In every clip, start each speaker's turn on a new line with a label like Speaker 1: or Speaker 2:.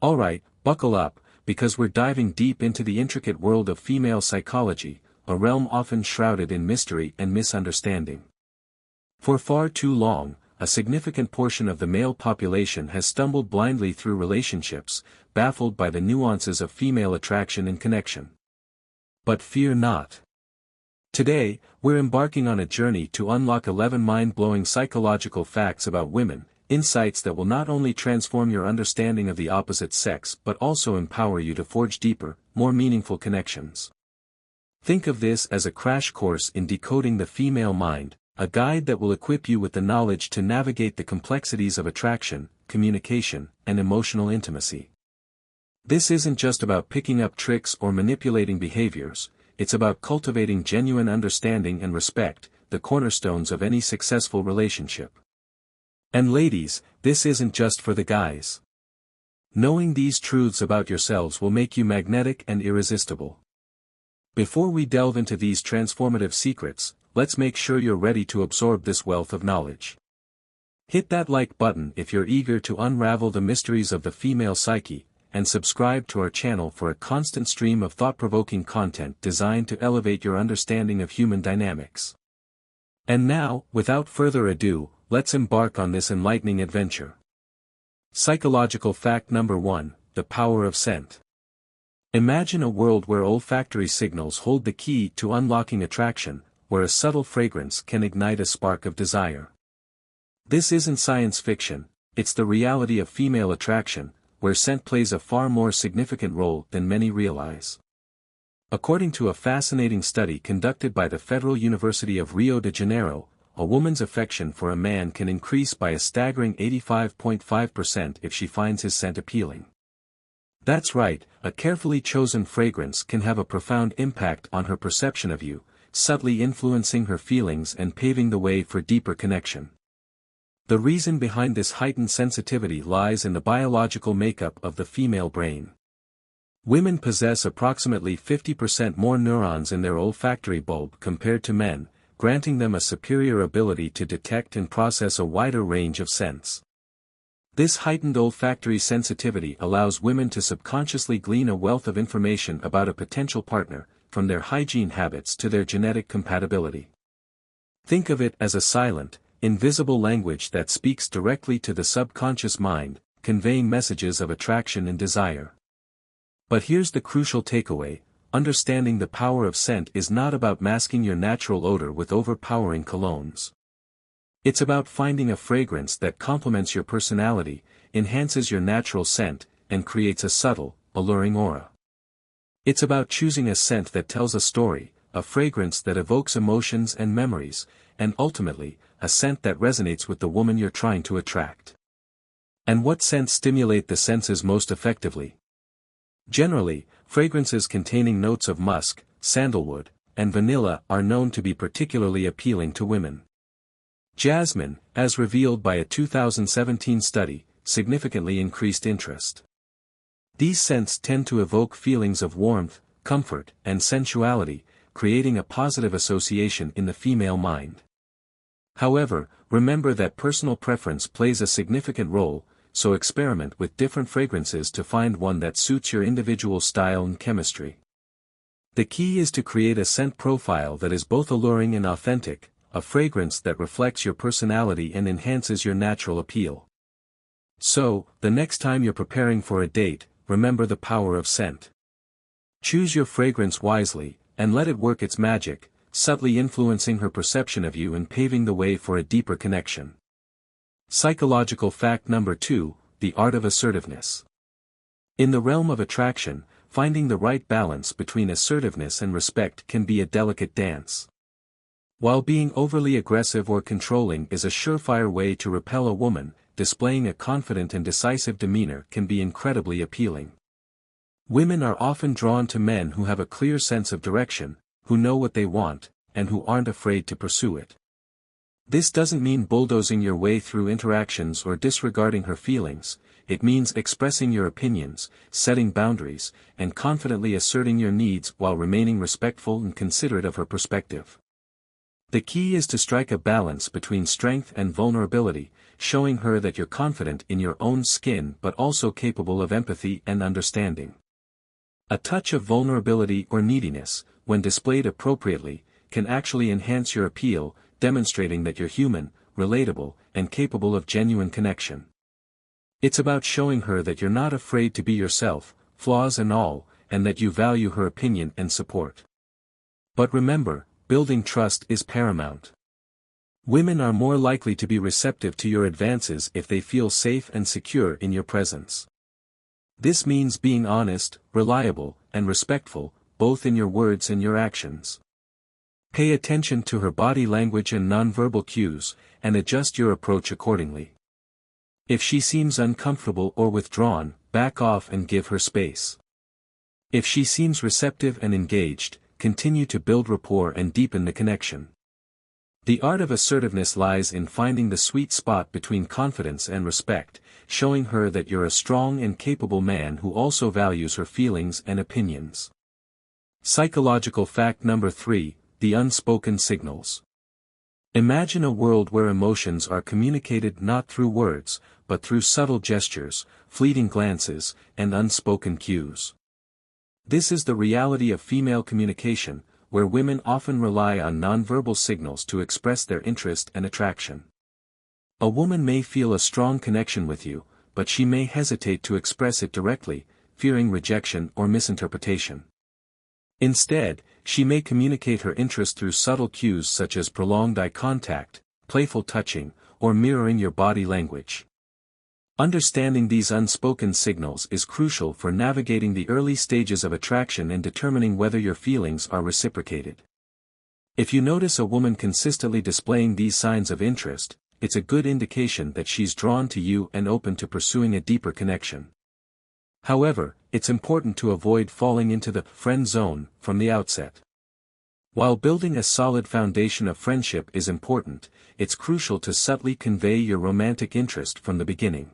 Speaker 1: Alright, buckle up, because we're diving deep into the intricate world of female psychology, a realm often shrouded in mystery and misunderstanding. For far too long, a significant portion of the male population has stumbled blindly through relationships, baffled by the nuances of female attraction and connection. But fear not. Today, we're embarking on a journey to unlock 11 mind-blowing psychological facts about women, insights that will not only transform your understanding of the opposite sex but also empower you to forge deeper, more meaningful connections. Think of this as a crash course in decoding the female mind, a guide that will equip you with the knowledge to navigate the complexities of attraction, communication, and emotional intimacy. This isn't just about picking up tricks or manipulating behaviors, it's about cultivating genuine understanding and respect, the cornerstones of any successful relationship. And ladies, this isn't just for the guys. Knowing these truths about yourselves will make you magnetic and irresistible. Before we delve into these transformative secrets, let's make sure you're ready to absorb this wealth of knowledge. Hit that like button if you're eager to unravel the mysteries of the female psyche, and subscribe to our channel for a constant stream of thought-provoking content designed to elevate your understanding of human dynamics. And now, without further ado, let's embark on this enlightening adventure. Psychological fact number 1, the power of scent. Imagine a world where olfactory signals hold the key to unlocking attraction, where a subtle fragrance can ignite a spark of desire. This isn't science fiction, it's the reality of female attraction, where scent plays a far more significant role than many realize. According to a fascinating study conducted by the Federal University of Rio de Janeiro, a woman's affection for a man can increase by a staggering 85.5% if she finds his scent appealing. That's right, a carefully chosen fragrance can have a profound impact on her perception of you, subtly influencing her feelings and paving the way for deeper connection. The reason behind this heightened sensitivity lies in the biological makeup of the female brain. Women possess approximately 50% more neurons in their olfactory bulb compared to men, granting them a superior ability to detect and process a wider range of scents. This heightened olfactory sensitivity allows women to subconsciously glean a wealth of information about a potential partner, from their hygiene habits to their genetic compatibility. Think of it as a silent, invisible language that speaks directly to the subconscious mind, conveying messages of attraction and desire. But here's the crucial takeaway: understanding the power of scent is not about masking your natural odor with overpowering colognes. It's about finding a fragrance that complements your personality, enhances your natural scent, and creates a subtle, alluring aura. It's about choosing a scent that tells a story, a fragrance that evokes emotions and memories, and ultimately, a scent that resonates with the woman you're trying to attract. And what scents stimulate the senses most effectively? Generally, fragrances containing notes of musk, sandalwood, and vanilla are known to be particularly appealing to women. Jasmine, as revealed by a 2017 study, significantly increased interest. These scents tend to evoke feelings of warmth, comfort, and sensuality, creating a positive association in the female mind. However, remember that personal preference plays a significant role, so experiment with different fragrances to find one that suits your individual style and chemistry. The key is to create a scent profile that is both alluring and authentic, a fragrance that reflects your personality and enhances your natural appeal. So, the next time you're preparing for a date, remember the power of scent. Choose your fragrance wisely, and let it work its magic, subtly influencing her perception of you and paving the way for a deeper connection. Psychological fact number 2, the art of assertiveness. In the realm of attraction, finding the right balance between assertiveness and respect can be a delicate dance. While being overly aggressive or controlling is a surefire way to repel a woman, displaying a confident and decisive demeanor can be incredibly appealing. Women are often drawn to men who have a clear sense of direction, who know what they want, and who aren't afraid to pursue it. This doesn't mean bulldozing your way through interactions or disregarding her feelings, it means expressing your opinions, setting boundaries, and confidently asserting your needs while remaining respectful and considerate of her perspective. The key is to strike a balance between strength and vulnerability, showing her that you're confident in your own skin but also capable of empathy and understanding. A touch of vulnerability or neediness, when displayed appropriately, can actually enhance your appeal, demonstrating that you're human, relatable, and capable of genuine connection. It's about showing her that you're not afraid to be yourself, flaws and all, and that you value her opinion and support. But remember, building trust is paramount. Women are more likely to be receptive to your advances if they feel safe and secure in your presence. This means being honest, reliable, and respectful, both in your words and your actions. Pay attention to her body language and nonverbal cues, and adjust your approach accordingly. If she seems uncomfortable or withdrawn, back off and give her space. If she seems receptive and engaged, continue to build rapport and deepen the connection. The art of assertiveness lies in finding the sweet spot between confidence and respect, showing her that you're a strong and capable man who also values her feelings and opinions. Psychological fact number 3, the unspoken signals. Imagine a world where emotions are communicated not through words, but through subtle gestures, fleeting glances, and unspoken cues. This is the reality of female communication, where women often rely on nonverbal signals to express their interest and attraction. A woman may feel a strong connection with you, but she may hesitate to express it directly, fearing rejection or misinterpretation. Instead, she may communicate her interest through subtle cues such as prolonged eye contact, playful touching, or mirroring your body language. Understanding these unspoken signals is crucial for navigating the early stages of attraction and determining whether your feelings are reciprocated. If you notice a woman consistently displaying these signs of interest, it's a good indication that she's drawn to you and open to pursuing a deeper connection. However, it's important to avoid falling into the friend zone from the outset. While building a solid foundation of friendship is important, it's crucial to subtly convey your romantic interest from the beginning.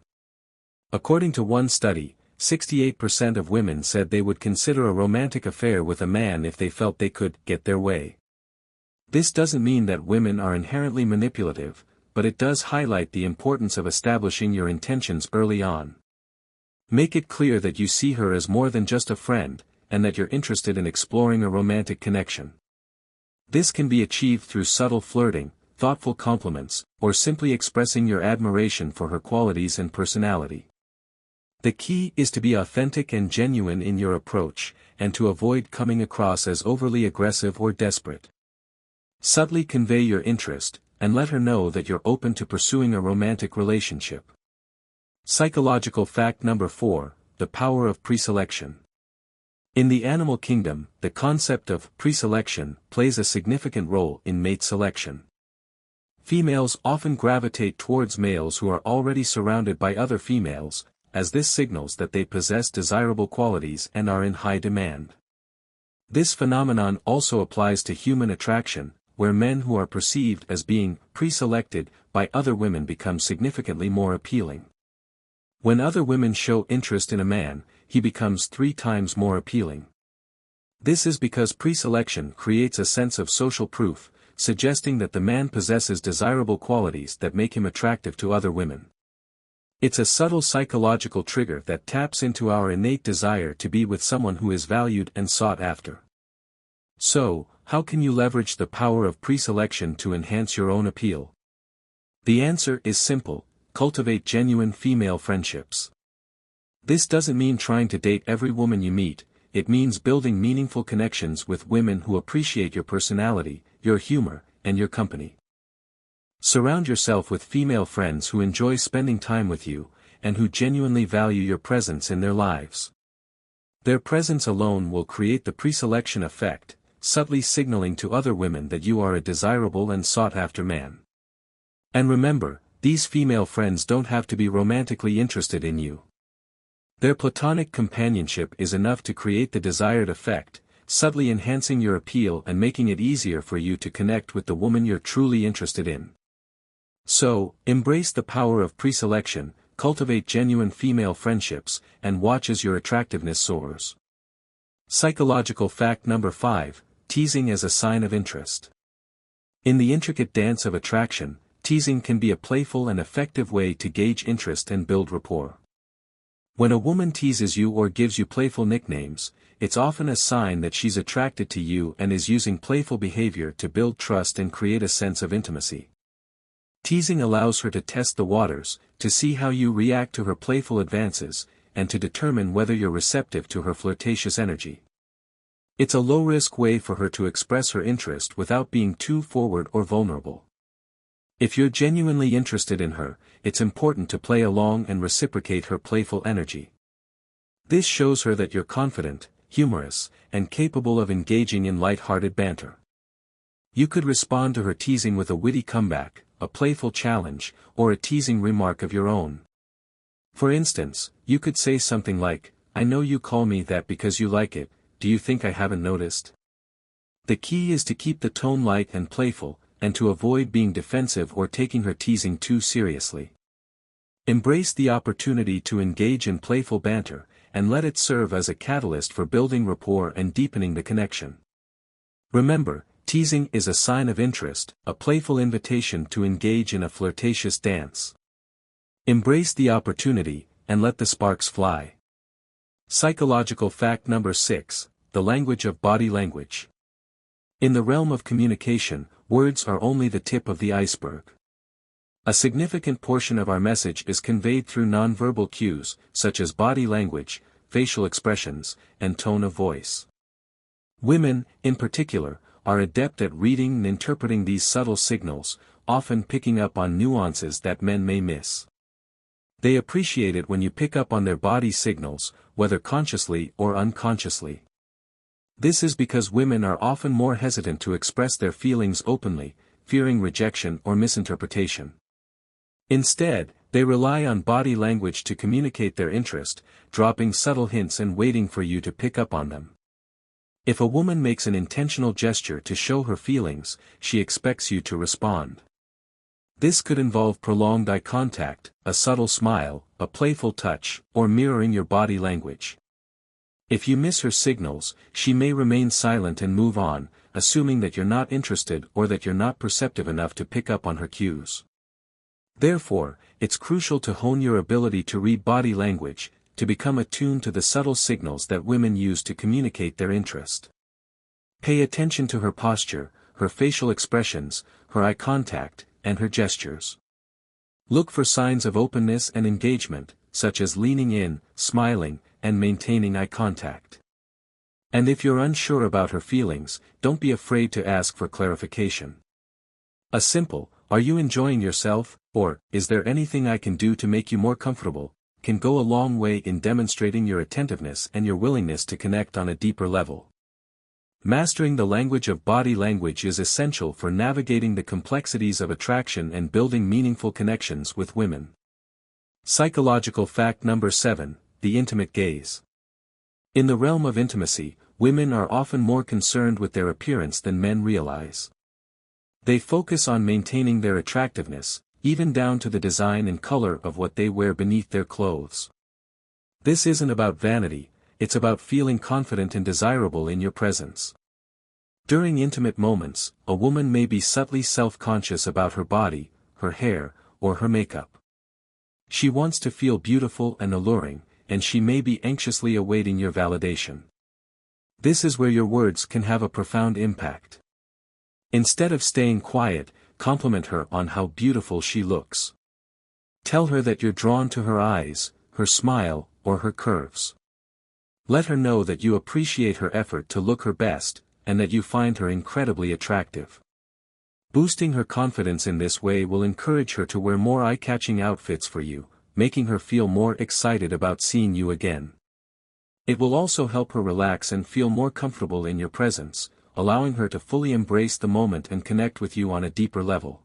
Speaker 1: According to one study, 68% of women said they would consider a romantic affair with a man if they felt they could get their way. This doesn't mean that women are inherently manipulative, but it does highlight the importance of establishing your intentions early on. Make it clear that you see her as more than just a friend, and that you're interested in exploring a romantic connection. This can be achieved through subtle flirting, thoughtful compliments, or simply expressing your admiration for her qualities and personality. The key is to be authentic and genuine in your approach, and to avoid coming across as overly aggressive or desperate. Subtly convey your interest, and let her know that you're open to pursuing a romantic relationship. Psychological fact number 4, the power of preselection. In the animal kingdom, the concept of preselection plays a significant role in mate selection. Females often gravitate towards males who are already surrounded by other females, as this signals that they possess desirable qualities and are in high demand. This phenomenon also applies to human attraction, where men who are perceived as being pre-selected by other women become significantly more appealing. When other women show interest in a man, he becomes 3 times more appealing. This is because preselection creates a sense of social proof, suggesting that the man possesses desirable qualities that make him attractive to other women. It's a subtle psychological trigger that taps into our innate desire to be with someone who is valued and sought after. So, how can you leverage the power of preselection to enhance your own appeal? The answer is simple: cultivate genuine female friendships. This doesn't mean trying to date every woman you meet, it means building meaningful connections with women who appreciate your personality, your humor, and your company. Surround yourself with female friends who enjoy spending time with you, and who genuinely value your presence in their lives. Their presence alone will create the preselection effect, subtly signaling to other women that you are a desirable and sought-after man. And remember, these female friends don't have to be romantically interested in you. Their platonic companionship is enough to create the desired effect, subtly enhancing your appeal and making it easier for you to connect with the woman you're truly interested in. So, embrace the power of preselection, cultivate genuine female friendships, and watch as your attractiveness soars. Psychological fact number 5, teasing as a sign of interest. In the intricate dance of attraction, teasing can be a playful and effective way to gauge interest and build rapport. When a woman teases you or gives you playful nicknames, it's often a sign that she's attracted to you and is using playful behavior to build trust and create a sense of intimacy. Teasing allows her to test the waters, to see how you react to her playful advances, and to determine whether you're receptive to her flirtatious energy. It's a low-risk way for her to express her interest without being too forward or vulnerable. If you're genuinely interested in her, it's important to play along and reciprocate her playful energy. This shows her that you're confident, humorous, and capable of engaging in light-hearted banter. You could respond to her teasing with a witty comeback, a playful challenge, or a teasing remark of your own. For instance, you could say something like, "I know you call me that because you like it, do you think I haven't noticed?" The key is to keep the tone light and playful, and to avoid being defensive or taking her teasing too seriously. Embrace the opportunity to engage in playful banter, and let it serve as a catalyst for building rapport and deepening the connection. Remember, teasing is a sign of interest, a playful invitation to engage in a flirtatious dance. Embrace the opportunity, and let the sparks fly. Psychological fact number 6, the language of body language. In the realm of communication, words are only the tip of the iceberg. A significant portion of our message is conveyed through nonverbal cues, such as body language, facial expressions, and tone of voice. Women, in particular, are adept at reading and interpreting these subtle signals, often picking up on nuances that men may miss. They appreciate it when you pick up on their body signals, whether consciously or unconsciously. This is because women are often more hesitant to express their feelings openly, fearing rejection or misinterpretation. Instead, they rely on body language to communicate their interest, dropping subtle hints and waiting for you to pick up on them. If a woman makes an intentional gesture to show her feelings, she expects you to respond. This could involve prolonged eye contact, a subtle smile, a playful touch, or mirroring your body language. If you miss her signals, she may remain silent and move on, assuming that you're not interested or that you're not perceptive enough to pick up on her cues. Therefore, it's crucial to hone your ability to read body language, to become attuned to the subtle signals that women use to communicate their interest. Pay attention to her posture, her facial expressions, her eye contact, and her gestures. Look for signs of openness and engagement, such as leaning in, smiling, and maintaining eye contact. And if you're unsure about her feelings, don't be afraid to ask for clarification. A simple, "Are you enjoying yourself?" or "Is there anything I can do to make you more comfortable?" can go a long way in demonstrating your attentiveness and your willingness to connect on a deeper level. Mastering the language of body language is essential for navigating the complexities of attraction and building meaningful connections with women. Psychological fact number 7, the intimate gaze. In the realm of intimacy, women are often more concerned with their appearance than men realize. They focus on maintaining their attractiveness, even down to the design and color of what they wear beneath their clothes. This isn't about vanity, it's about feeling confident and desirable in your presence. During intimate moments, a woman may be subtly self-conscious about her body, her hair, or her makeup. She wants to feel beautiful and alluring, and she may be anxiously awaiting your validation. This is where your words can have a profound impact. Instead of staying quiet, compliment her on how beautiful she looks. Tell her that you're drawn to her eyes, her smile, or her curves. Let her know that you appreciate her effort to look her best, and that you find her incredibly attractive. Boosting her confidence in this way will encourage her to wear more eye-catching outfits for you, making her feel more excited about seeing you again. It will also help her relax and feel more comfortable in your presence, allowing her to fully embrace the moment and connect with you on a deeper level.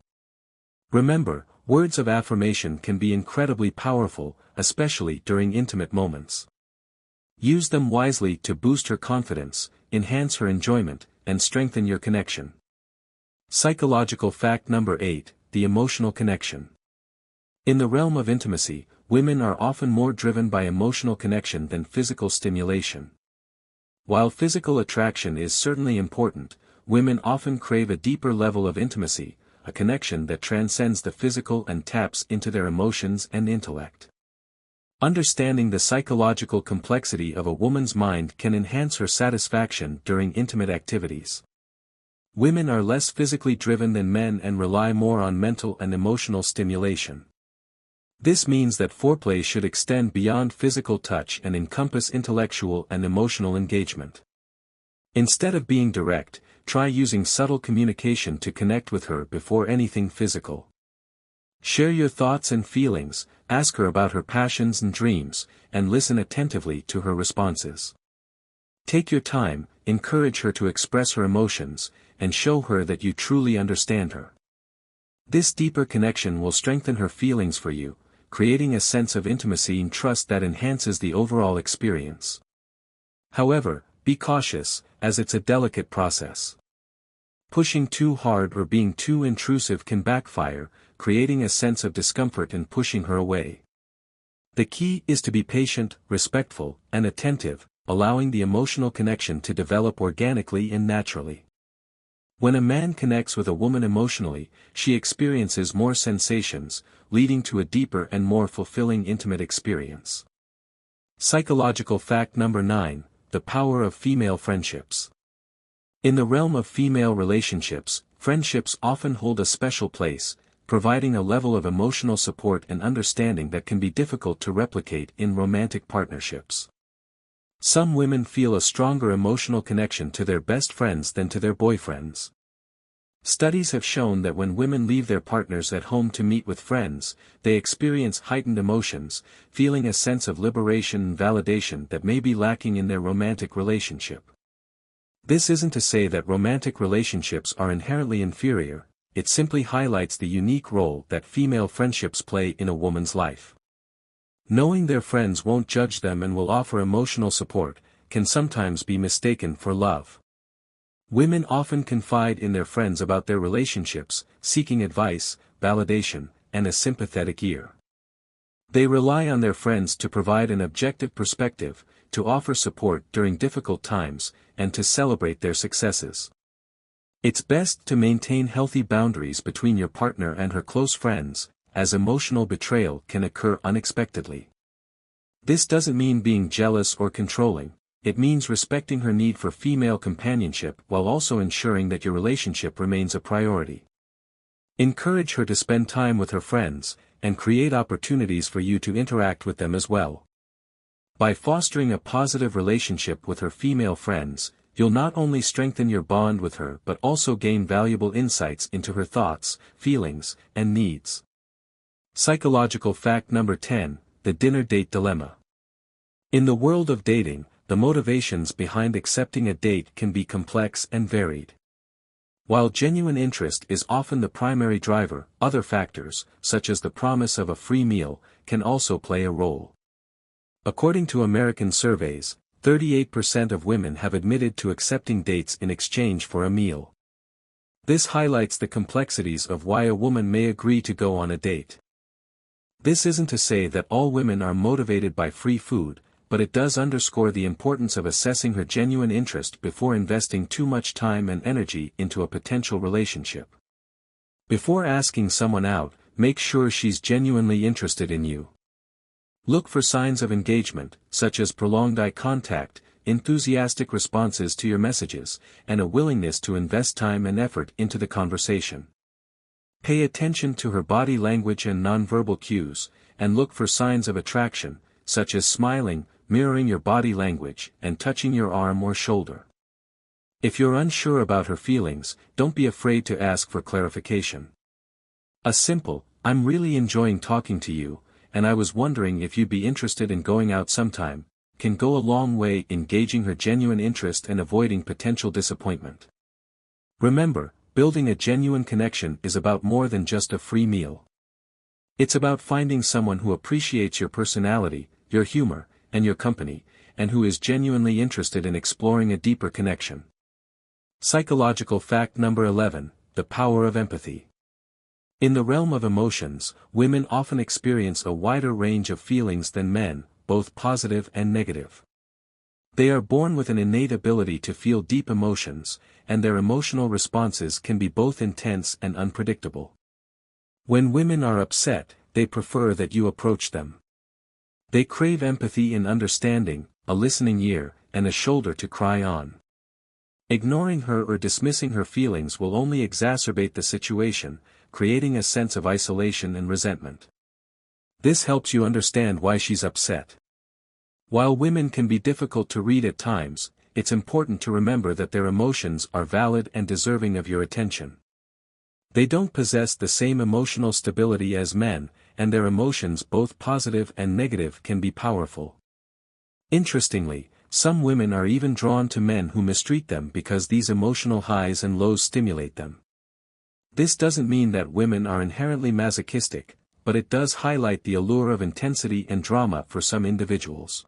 Speaker 1: Remember, words of affirmation can be incredibly powerful, especially during intimate moments. Use them wisely to boost her confidence, enhance her enjoyment, and strengthen your connection. Psychological fact number 8, the emotional connection. In the realm of intimacy, women are often more driven by emotional connection than physical stimulation. While physical attraction is certainly important, women often crave a deeper level of intimacy, a connection that transcends the physical and taps into their emotions and intellect. Understanding the psychological complexity of a woman's mind can enhance her satisfaction during intimate activities. Women are less physically driven than men and rely more on mental and emotional stimulation. This means that foreplay should extend beyond physical touch and encompass intellectual and emotional engagement. Instead of being direct, try using subtle communication to connect with her before anything physical. Share your thoughts and feelings, ask her about her passions and dreams, and listen attentively to her responses. Take your time, encourage her to express her emotions, and show her that you truly understand her. This deeper connection will strengthen her feelings for you, creating a sense of intimacy and trust that enhances the overall experience. However, be cautious, as it's a delicate process. Pushing too hard or being too intrusive can backfire, creating a sense of discomfort and pushing her away. The key is to be patient, respectful, and attentive, allowing the emotional connection to develop organically and naturally. When a man connects with a woman emotionally, she experiences more sensations, leading to a deeper and more fulfilling intimate experience. Psychological fact number 9, the power of female friendships. In the realm of female relationships, friendships often hold a special place, providing a level of emotional support and understanding that can be difficult to replicate in romantic partnerships. Some women feel a stronger emotional connection to their best friends than to their boyfriends. Studies have shown that when women leave their partners at home to meet with friends, they experience heightened emotions, feeling a sense of liberation and validation that may be lacking in their romantic relationship. This isn't to say that romantic relationships are inherently inferior, it simply highlights the unique role that female friendships play in a woman's life. Knowing their friends won't judge them and will offer emotional support, can sometimes be mistaken for love. Women often confide in their friends about their relationships, seeking advice, validation, and a sympathetic ear. They rely on their friends to provide an objective perspective, to offer support during difficult times, and to celebrate their successes. It's best to maintain healthy boundaries between your partner and her close friends, as emotional betrayal can occur unexpectedly. This doesn't mean being jealous or controlling, it means respecting her need for female companionship while also ensuring that your relationship remains a priority. Encourage her to spend time with her friends, and create opportunities for you to interact with them as well. By fostering a positive relationship with her female friends, you'll not only strengthen your bond with her but also gain valuable insights into her thoughts, feelings, and needs. Psychological fact number 10, the dinner date dilemma. In the world of dating, the motivations behind accepting a date can be complex and varied. While genuine interest is often the primary driver, other factors, such as the promise of a free meal, can also play a role. According to American surveys, 38% of women have admitted to accepting dates in exchange for a meal. This highlights the complexities of why a woman may agree to go on a date. This isn't to say that all women are motivated by free food, but it does underscore the importance of assessing her genuine interest before investing too much time and energy into a potential relationship. Before asking someone out, make sure she's genuinely interested in you. Look for signs of engagement, such as prolonged eye contact, enthusiastic responses to your messages, and a willingness to invest time and effort into the conversation. Pay attention to her body language and nonverbal cues, and look for signs of attraction, such as smiling, mirroring your body language, and touching your arm or shoulder. If you're unsure about her feelings, don't be afraid to ask for clarification. A simple, "I'm really enjoying talking to you, and I was wondering if you'd be interested in going out sometime," can go a long way in gauging her genuine interest and avoiding potential disappointment. Remember, building a genuine connection is about more than just a free meal. It's about finding someone who appreciates your personality, your humor, and your company, and who is genuinely interested in exploring a deeper connection. Psychological fact number 11, the power of empathy. In the realm of emotions, women often experience a wider range of feelings than men, both positive and negative. They are born with an innate ability to feel deep emotions, and their emotional responses can be both intense and unpredictable. When women are upset, they prefer that you approach them. They crave empathy and understanding, a listening ear, and a shoulder to cry on. Ignoring her or dismissing her feelings will only exacerbate the situation, creating a sense of isolation and resentment. This helps you understand why she's upset. While women can be difficult to read at times, it's important to remember that their emotions are valid and deserving of your attention. They don't possess the same emotional stability as men, and their emotions, both positive and negative, can be powerful. Interestingly, some women are even drawn to men who mistreat them because these emotional highs and lows stimulate them. This doesn't mean that women are inherently masochistic, but it does highlight the allure of intensity and drama for some individuals.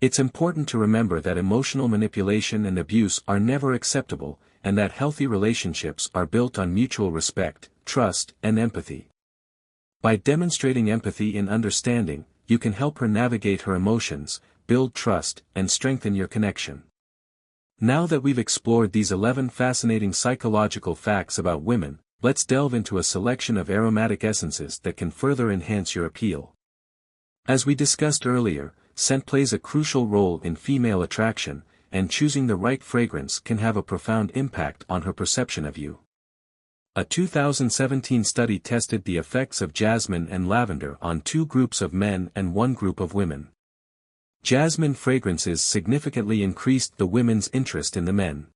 Speaker 1: It's important to remember that emotional manipulation and abuse are never acceptable, and that healthy relationships are built on mutual respect, trust, and empathy. By demonstrating empathy and understanding, you can help her navigate her emotions, build trust, and strengthen your connection. Now that we've explored these 11 fascinating psychological facts about women, let's delve into a selection of aromatic essences that can further enhance your appeal. As we discussed earlier, scent plays a crucial role in female attraction, and choosing the right fragrance can have a profound impact on her perception of you. A 2017 study tested the effects of jasmine and lavender on 2 groups of men and 1 group of women. Jasmine fragrances significantly increased the women's interest in the men.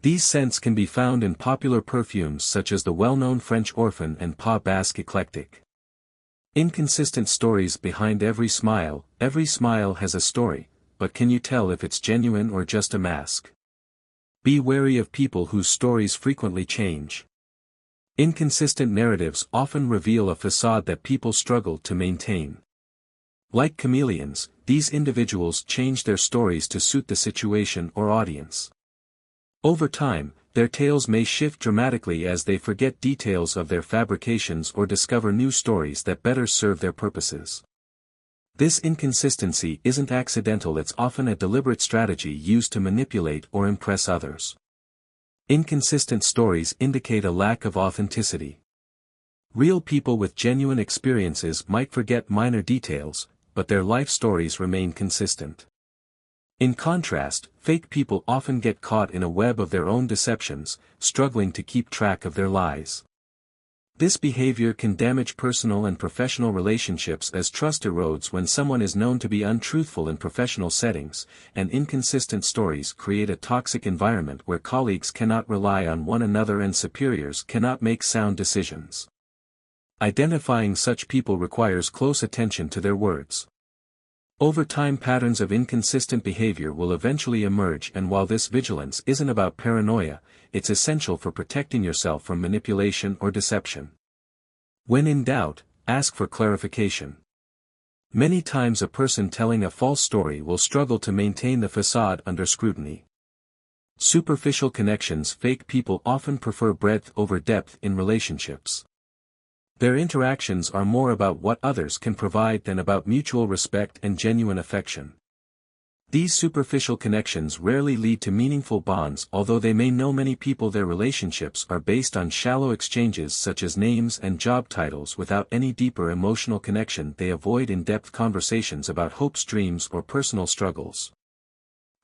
Speaker 1: These scents can be found in popular perfumes such as the well-known French Orphan and Pas Basque Eclectic. Inconsistent stories behind every smile has a story, but can you tell if it's genuine or just a mask? Be wary of people whose stories frequently change. Inconsistent narratives often reveal a facade that people struggle to maintain. Like chameleons, these individuals change their stories to suit the situation or audience. Over time, their tales may shift dramatically as they forget details of their fabrications or discover new stories that better serve their purposes. This inconsistency isn't accidental, it's often a deliberate strategy used to manipulate or impress others. Inconsistent stories indicate a lack of authenticity. Real people with genuine experiences might forget minor details, but their life stories remain consistent. In contrast, fake people often get caught in a web of their own deceptions, struggling to keep track of their lies. This behavior can damage personal and professional relationships as trust erodes when someone is known to be untruthful in professional settings, and inconsistent stories create a toxic environment where colleagues cannot rely on one another and superiors cannot make sound decisions. Identifying such people requires close attention to their words. Over time, patterns of inconsistent behavior will eventually emerge, and while this vigilance isn't about paranoia, it's essential for protecting yourself from manipulation or deception. When in doubt, ask for clarification. Many times a person telling a false story will struggle to maintain the facade under scrutiny. Superficial connections. Fake people often prefer breadth over depth in relationships. Their interactions are more about what others can provide than about mutual respect and genuine affection. These superficial connections rarely lead to meaningful bonds, although they may know many people. Their relationships are based on shallow exchanges such as names and job titles without any deeper emotional connection. They avoid in-depth conversations about hopes, dreams, or personal struggles.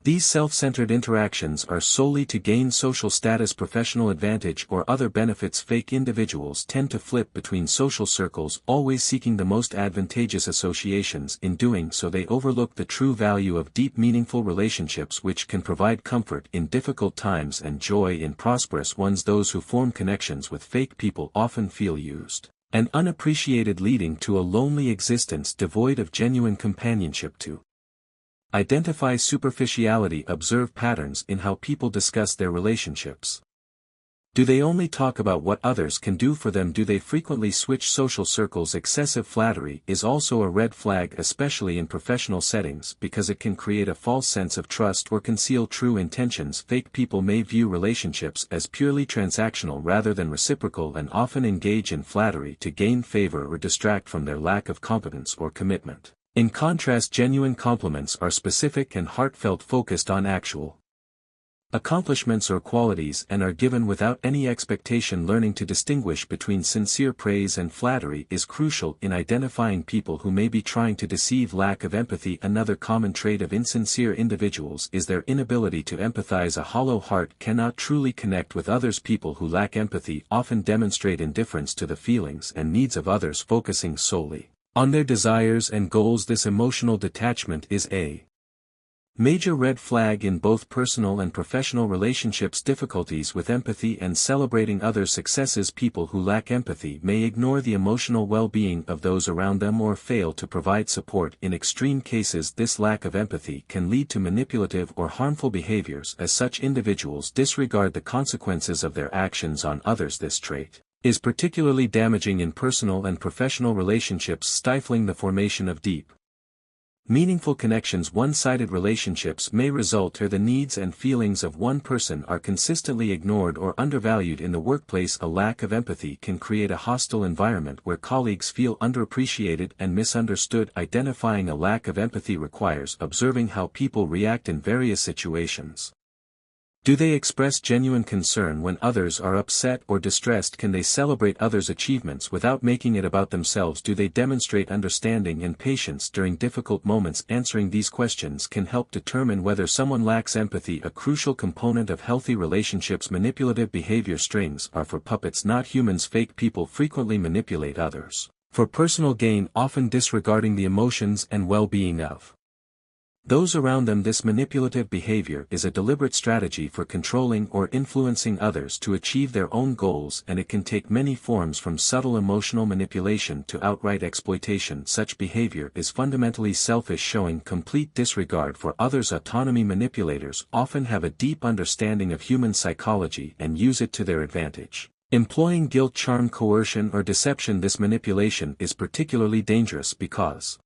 Speaker 1: These self-centered interactions are solely to gain social status, professional advantage, or other benefits. Fake individuals tend to flip between social circles, always seeking the most advantageous associations. In doing so, they overlook the true value of deep, meaningful relationships, which can provide comfort in difficult times and joy in prosperous ones. Those who form connections with fake people often feel used and unappreciated, leading to a lonely existence devoid of genuine companionship. To identify superficiality, observe patterns in how people discuss their relationships. Do they only talk about what others can do for them? Do they frequently switch social circles? Excessive flattery is also a red flag, especially in professional settings, because it can create a false sense of trust or conceal true intentions. Fake people may view relationships as purely transactional rather than reciprocal, and often engage in flattery to gain favor or distract from their lack of competence or commitment. In contrast, genuine compliments are specific and heartfelt, focused on actual accomplishments or qualities and are given without any expectation. Learning to distinguish between sincere praise and flattery is crucial in identifying people who may be trying to deceive. Lack of empathy. Another common trait of insincere individuals is their inability to empathize. A hollow heart cannot truly connect with others. People who lack empathy often demonstrate indifference to the feelings and needs of others, focusing solely on their desires and goals. This emotional detachment is a major red flag in both personal and professional relationships. Difficulties with empathy and celebrating others' successes. People who lack empathy may ignore the emotional well-being of those around them or fail to provide support. In extreme cases, this lack of empathy can lead to manipulative or harmful behaviors, as such individuals disregard the consequences of their actions on others. This trait is particularly damaging in personal and professional relationships, stifling the formation of deep, meaningful connections. One-sided relationships may result where the needs and feelings of one person are consistently ignored or undervalued. In the workplace, a lack of empathy can create a hostile environment where colleagues feel underappreciated and misunderstood. Identifying a lack of empathy requires observing how people react in various situations. Do they express genuine concern when others are upset or distressed? Can they celebrate others' achievements without making it about themselves? Do they demonstrate understanding and patience during difficult moments? Answering these questions can help determine whether someone lacks empathy. A crucial component of healthy relationships. Manipulative behavior. Strings are for puppets, not humans. Fake people frequently manipulate others for personal gain, often disregarding the emotions and well-being of those around them. This manipulative behavior is a deliberate strategy for controlling or influencing others to achieve their own goals, and it can take many forms, from subtle emotional manipulation to outright exploitation. Such behavior is fundamentally selfish, showing complete disregard for others' autonomy. Manipulators often have a deep understanding of human psychology and use it to their advantage, employing guilt, charm, coercion, or deception. This manipulation is particularly dangerous because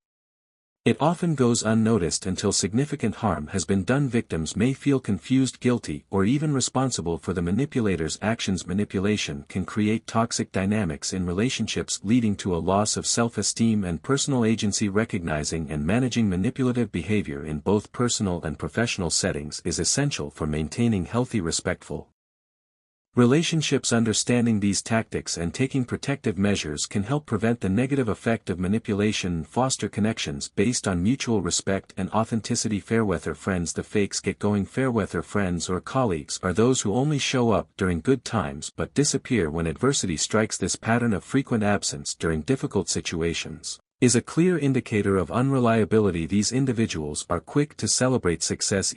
Speaker 1: it often goes unnoticed until significant harm has been done. Victims may feel confused, guilty, or even responsible for the manipulator's actions. Manipulation can create toxic dynamics in relationships, leading to a loss of self-esteem and personal agency. Recognizing and managing manipulative behavior in both personal and professional settings is essential for maintaining healthy, respectful relationships. Understanding these tactics and taking protective measures can help prevent the negative effect of manipulation and foster connections based on mutual respect and authenticity. Fairweather friends. The fakes get going. Fairweather friends or colleagues are those who only show up during good times but disappear when adversity strikes. This pattern of frequent absence during difficult situations is a clear indicator of unreliability. These individuals are quick to celebrate success,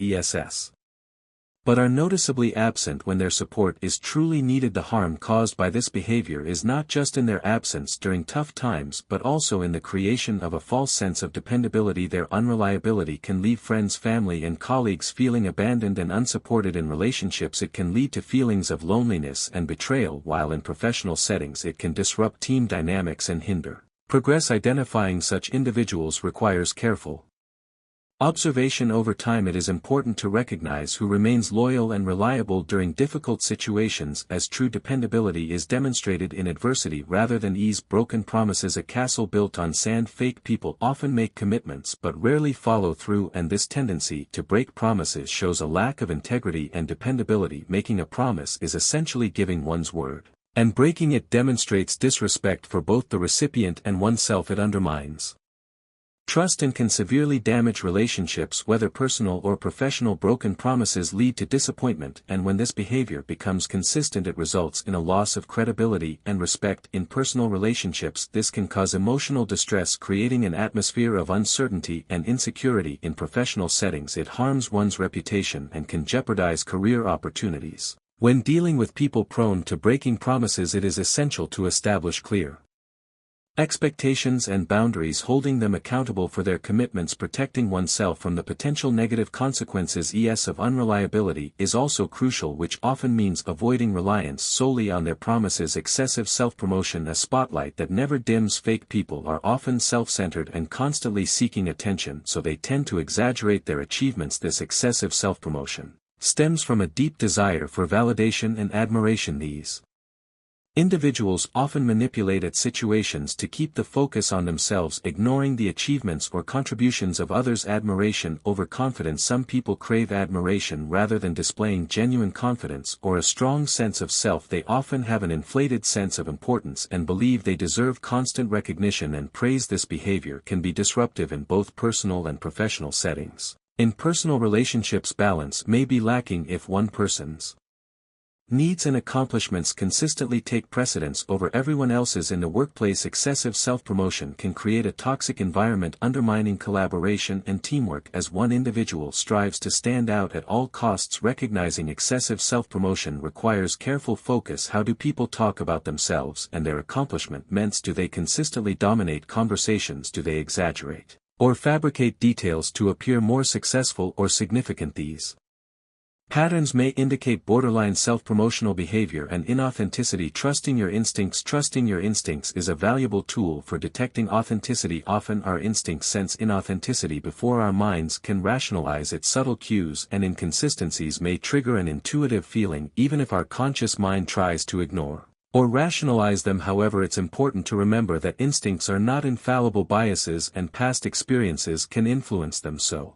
Speaker 1: but are noticeably absent when their support is truly needed. The harm caused by this behavior is not just in their absence during tough times but also in the creation of a false sense of dependability. Their unreliability can leave friends, family, and colleagues feeling abandoned and unsupported. In relationships, it can lead to feelings of loneliness and betrayal, while in professional settings it can disrupt team dynamics and hinder progress. Identifying such individuals requires careful observation. Over time, it is important to recognize who remains loyal and reliable during difficult situations, as true dependability is demonstrated in adversity rather than ease. Broken promises. A castle built on sand. Fake people often make commitments but rarely follow through, and this tendency to break promises shows a lack of integrity and dependability. Making a promise is essentially giving one's word, and breaking it demonstrates disrespect for both the recipient and oneself. It undermines trust and can severely damage relationships, whether personal or professional. Broken promises lead to disappointment, and when this behavior becomes consistent, it results in a loss of credibility and respect. In personal relationships, this can cause emotional distress, creating an atmosphere of uncertainty and insecurity. In professional settings, it harms one's reputation and can jeopardize career opportunities. When dealing with people prone to breaking promises, it is essential to establish clear expectations and boundaries, holding them accountable for their commitments. Protecting oneself from the potential negative consequences of unreliability is also crucial, which often means avoiding reliance solely on their promises. Excessive self-promotion. A spotlight that never dims. Fake people are often self-centered and constantly seeking attention, so they tend to exaggerate their achievements. This excessive self-promotion stems from a deep desire for validation and admiration. These Individuals often manipulate at situations to keep the focus on themselves, ignoring the achievements or contributions of others. Admiration over confidence. Some people crave admiration rather than displaying genuine confidence or a strong sense of self. They often have an inflated sense of importance and believe they deserve constant recognition and praise. This behavior can be disruptive in both personal and professional settings. In personal relationships, balance may be lacking if one person's needs and accomplishments consistently take precedence over everyone else's. In the workplace, excessive self-promotion can create a toxic environment, undermining collaboration and teamwork as one individual strives to stand out at all costs. Recognizing excessive self-promotion requires careful focus. How do people talk about themselves and their accomplishments? Do they consistently dominate conversations? Do they exaggerate or fabricate details to appear more successful or significant? These patterns may indicate borderline self-promotional behavior and inauthenticity. Trusting your instincts. Trusting your instincts is a valuable tool for detecting authenticity. Often our instincts sense inauthenticity before our minds can rationalize it. Subtle cues and inconsistencies may trigger an intuitive feeling even if our conscious mind tries to ignore or rationalize them. However, it's important to remember that instincts are not infallible. Biases and past experiences can influence them. So,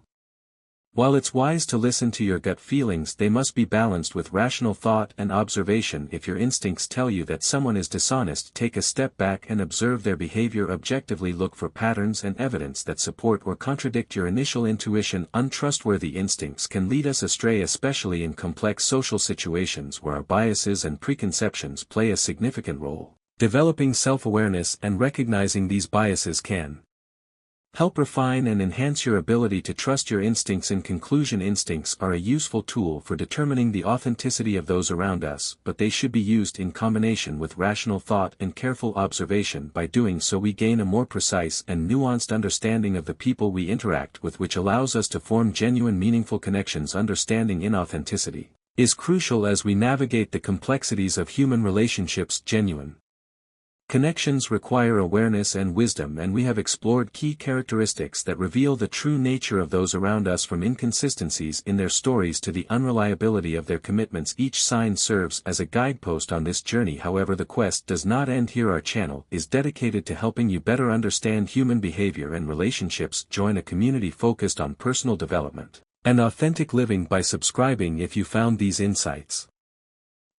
Speaker 1: while it's wise to listen to your gut feelings, they must be balanced with rational thought and observation. If your instincts tell you that someone is dishonest, take a step back and observe their behavior objectively. Look for patterns and evidence that support or contradict your initial intuition. Untrustworthy instincts can lead us astray, especially in complex social situations where our biases and preconceptions play a significant role. Developing self-awareness and recognizing these biases can help refine and enhance your ability to trust your instincts. In conclusion, instincts are a useful tool for determining the authenticity of those around us, but they should be used in combination with rational thought and careful observation. By doing so, we gain a more precise and nuanced understanding of the people we interact with, which allows us to form genuine, meaningful connections. Understanding inauthenticity is crucial as we navigate the complexities of human relationships. Genuine connections require awareness and wisdom, and we have explored key characteristics that reveal the true nature of those around us, from inconsistencies in their stories to the unreliability of their commitments. Each sign serves as a guidepost on this journey. However, the quest does not end here. Our channel is dedicated to helping you better understand human behavior and relationships. Join a community focused on personal development and authentic living by subscribing. If you found these insights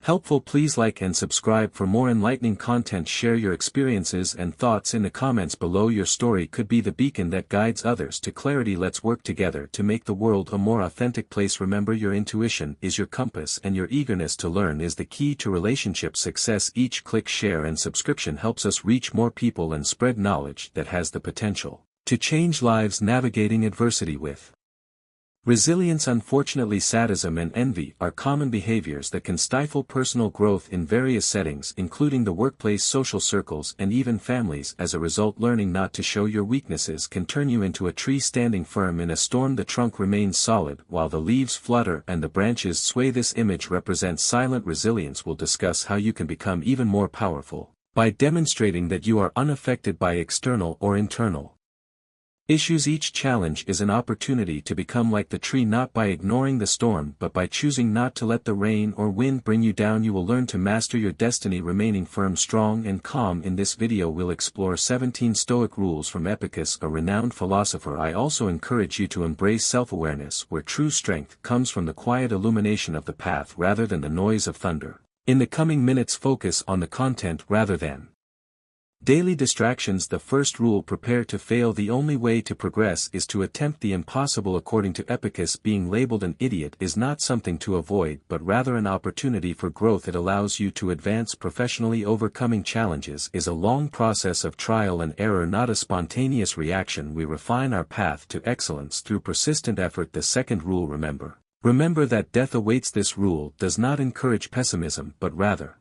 Speaker 1: helpful, please like and subscribe for more enlightening content. Share your experiences and thoughts in the comments below. Your story could be the beacon that guides others to clarity. Let's work together to make the world a more authentic place. Remember, your intuition is your compass, and your eagerness to learn is the key to relationship success. Each click, share and subscription helps us reach more people and spread knowledge that has the potential to change lives. Navigating adversity with resilience. Unfortunately, sadism and envy are common behaviors that can stifle personal growth in various settings, including the workplace, social circles, and even families. As a result, learning not to show your weaknesses can turn you into a tree standing firm in a storm. The trunk remains solid while the leaves flutter and the branches sway. This image represents silent resilience. We'll discuss how you can become even more powerful by demonstrating that you are unaffected by external or internal issues. Each challenge is an opportunity to become like the tree, not by ignoring the storm but by choosing not to let the rain or wind bring you down. You will learn to master your destiny, remaining firm, strong and calm. In this video we'll explore 17 Stoic rules from Epicus, a renowned philosopher. I also encourage you to embrace self-awareness, where true strength comes from the quiet illumination of the path rather than the noise of thunder. In the coming minutes, focus on the content rather than daily distractions. The first rule: prepare to fail. The only way to progress is to attempt the impossible. According to Epicus, being labeled an idiot is not something to avoid but rather an opportunity for growth. It allows you to advance professionally. Overcoming challenges is a long process of trial and error, not a spontaneous reaction. We refine our path to excellence through persistent effort. The second rule: remember that death awaits. This rule does not encourage pessimism but rather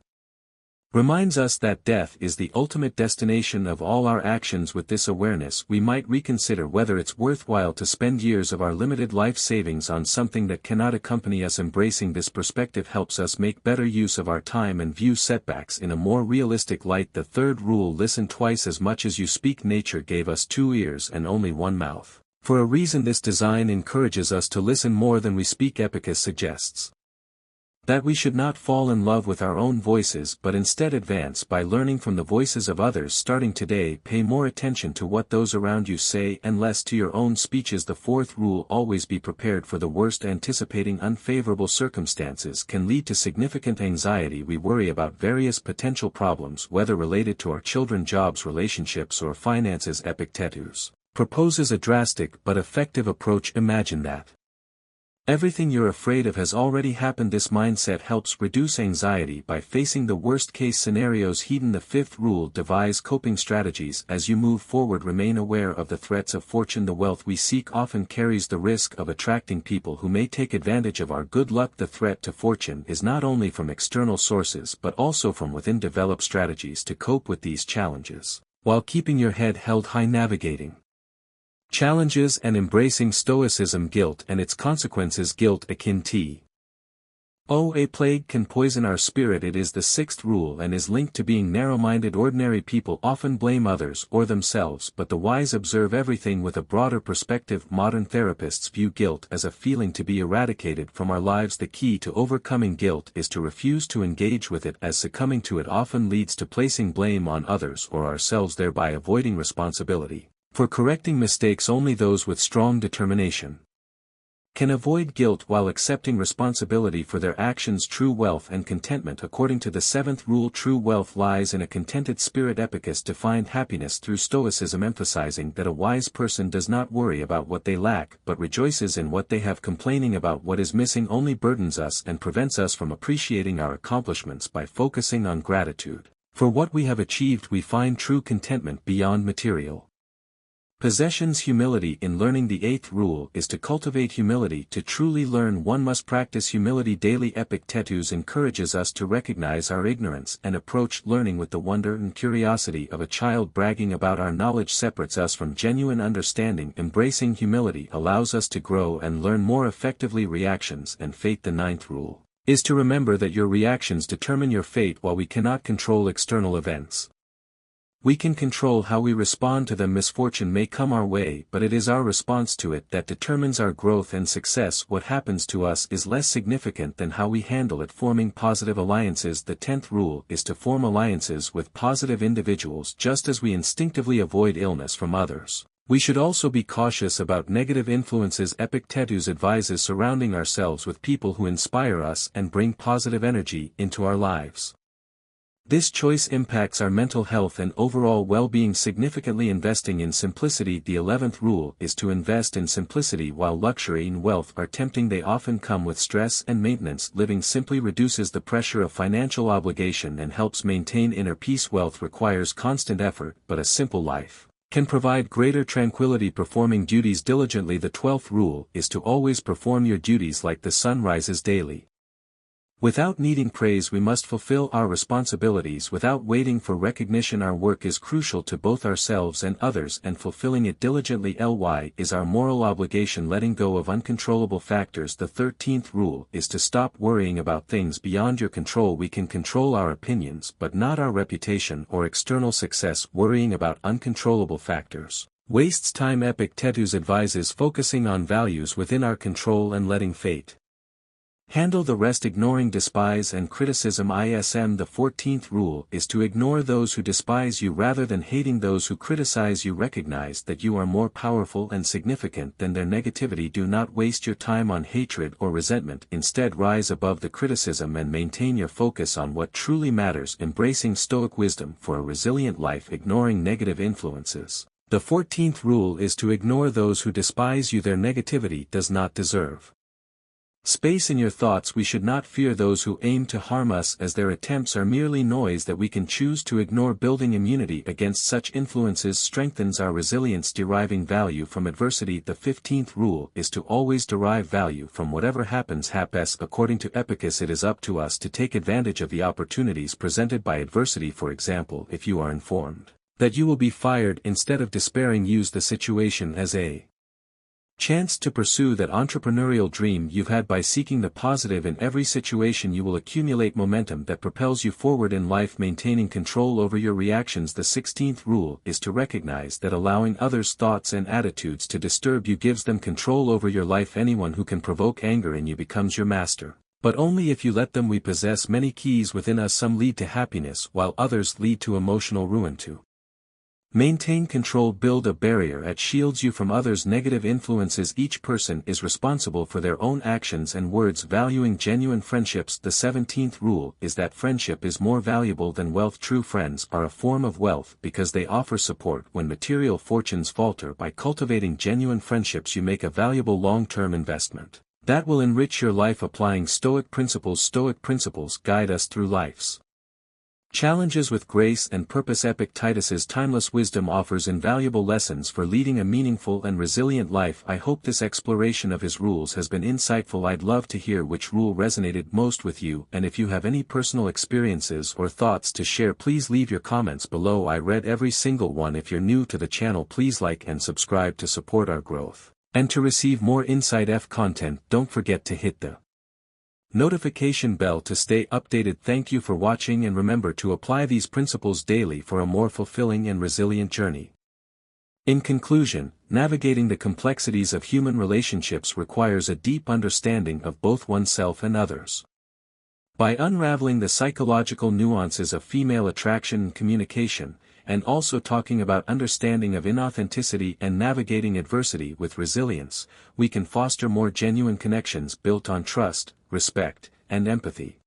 Speaker 1: reminds us that death is the ultimate destination of all our actions. With this awareness, we might reconsider whether it's worthwhile to spend years of our limited life savings on something that cannot accompany us. Embracing this perspective helps us make better use of our time and view setbacks in a more realistic light. The third rule: listen twice as much as you speak. Nature gave us 2 ears and only 1 mouth for a reason. This design encourages us to listen more than we speak. Epicus suggests That we should not fall in love with our own voices but instead advance by learning from the voices of others. Starting today, pay more attention to what those around you say and less to your own speeches. The fourth rule: always be prepared for the worst. Anticipating unfavorable circumstances can lead to significant anxiety. We worry about various potential problems, whether related to our children, jobs, relationships, or finances. Epictetus proposes a drastic but effective approach. Imagine that everything you're afraid of has already happened. This mindset helps reduce anxiety by facing the worst-case scenarios. Heeding the fifth rule: devise coping strategies as you move forward. Remain aware of the threats of fortune. The wealth we seek often carries the risk of attracting people who may take advantage of our good luck. The threat to fortune is not only from external sources but also from within. Develop strategies to cope with these challenges, while keeping your head held high. Navigating challenges and embracing Stoicism. Guilt and its consequences. Guilt akin to a plague can poison our spirit. It is the sixth rule and is linked to being narrow-minded. Ordinary people often blame others or themselves, but the wise observe everything with a broader perspective. Modern therapists view guilt as a feeling to be eradicated from our lives. The key to overcoming guilt is to refuse to engage with it, as succumbing to it often leads to placing blame on others or ourselves, thereby avoiding responsibility for correcting mistakes. Only those with strong determination can avoid guilt while accepting responsibility for their actions. True wealth and contentment. According to the seventh rule, true wealth lies in a contented spirit. Epictetus defined happiness through Stoicism, emphasizing that a wise person does not worry about what they lack but rejoices in what they have. Complaining about what is missing only burdens us and prevents us from appreciating our accomplishments. By focusing on gratitude for what we have achieved, we find true contentment beyond material possessions. Humility in learning. The eighth rule is to cultivate humility. To truly learn, one must practice humility daily. Epictetus encourages us to recognize our ignorance and approach learning with the wonder and curiosity of a child. Bragging about our knowledge separates us from genuine understanding. Embracing humility allows us to grow and learn more effectively. Reactions and fate. The ninth rule is to remember that your reactions determine your fate. While we cannot control external events, we can control how we respond to them. Misfortune may come our way, but it is our response to it that determines our growth and success. What happens to us is less significant than how we handle it. Forming positive alliances. The 10th rule is to form alliances with positive individuals. Just as we instinctively avoid illness from others, we should also be cautious about negative influences. Epictetus advises surrounding ourselves with people who inspire us and bring positive energy into our lives. This choice impacts our mental health and overall well-being significantly. Investing in simplicity. The 11th rule is to invest in simplicity. While luxury and wealth are tempting, they often come with stress and maintenance. Living simply reduces the pressure of financial obligation and helps maintain inner peace. Wealth requires constant effort, but a simple life can provide greater tranquility. Performing duties diligently. The 12th rule is to always perform your duties like the sun rises daily. Without needing praise, we must fulfill our responsibilities without waiting for recognition. Our work is crucial to both ourselves and others, and fulfilling it diligently is our moral obligation. Letting go of uncontrollable factors. The 13th rule is to stop worrying about things beyond your control. We can control our opinions but not our reputation or external success. Worrying about uncontrollable factors wastes time. Epictetus advises focusing on values within our control and letting fate handle the rest. Ignoring despise and criticism. The 14th rule is to ignore those who despise you rather than hating those who criticize you. Recognize that you are more powerful and significant than their negativity. Do not waste your time on hatred or resentment. Instead, rise above the criticism and maintain your focus on what truly matters. Embracing Stoic wisdom for a resilient life. Ignoring negative influences. The 14th rule is to ignore those who despise you. Their negativity does not deserve space in your thoughts. We should not fear those who aim to harm us, as their attempts are merely noise that we can choose to ignore. Building immunity against such influences strengthens our resilience. Deriving value from adversity. The 15th rule is to always derive value from whatever happens. According to Epictetus, it is up to us to take advantage of the opportunities presented by adversity. For example, if you are informed that you will be fired, instead of despairing, use the situation as a chance to pursue that entrepreneurial dream you've had. By seeking the positive in every situation, you will accumulate momentum that propels you forward in life. Maintaining control over your reactions. The 16th rule is to recognize that allowing others' thoughts and attitudes to disturb you gives them control over your life. Anyone who can provoke anger in you becomes your master. But only if you let them. We possess many keys within us. Some lead to happiness while others lead to emotional ruin too. Maintain control. Build a barrier that shields you from others' negative influences. Each person is responsible for their own actions and words. Valuing genuine friendships. The 17th rule is that friendship is more valuable than wealth. True friends are a form of wealth because they offer support when material fortunes falter. By cultivating genuine friendships, you make a valuable long-term investment that will enrich your life. Applying Stoic principles. Stoic principles guide us through life's challenges with grace and purpose. Epictetus's timeless wisdom offers invaluable lessons for leading a meaningful and resilient life. I hope this exploration of his rules has been insightful. I'd love to hear which rule resonated most with you, and if you have any personal experiences or thoughts to share, please leave your comments below. I read every single one. If you're new to the channel, please like and subscribe to support our growth. And to receive more Insight F content, don't forget to hit the notification bell to stay updated. Thank you for watching, and remember to apply these principles daily for a more fulfilling and resilient journey. In conclusion, navigating the complexities of human relationships requires a deep understanding of both oneself and others. By unraveling the psychological nuances of female attraction and communication, and also talking about understanding of inauthenticity and navigating adversity with resilience, we can foster more genuine connections built on trust, respect, and empathy.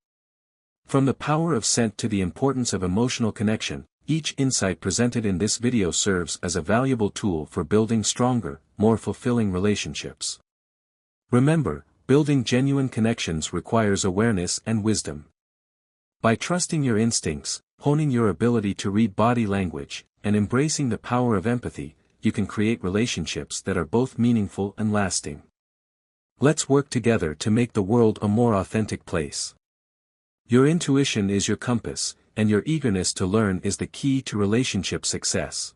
Speaker 1: From the power of scent to the importance of emotional connection, each insight presented in this video serves as a valuable tool for building stronger, more fulfilling relationships. Remember, building genuine connections requires awareness and wisdom. By trusting your instincts, honing your ability to read body language, and embracing the power of empathy, you can create relationships that are both meaningful and lasting. Let's work together to make the world a more authentic place. Your intuition is your compass, and your eagerness to learn is the key to relationship success.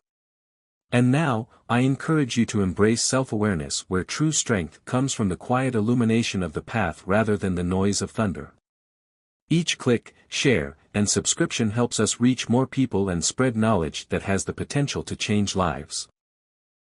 Speaker 1: And now, I encourage you to embrace self-awareness, where true strength comes from the quiet illumination of the path rather than the noise of thunder. Each click, share, and subscription helps us reach more people and spread knowledge that has the potential to change lives.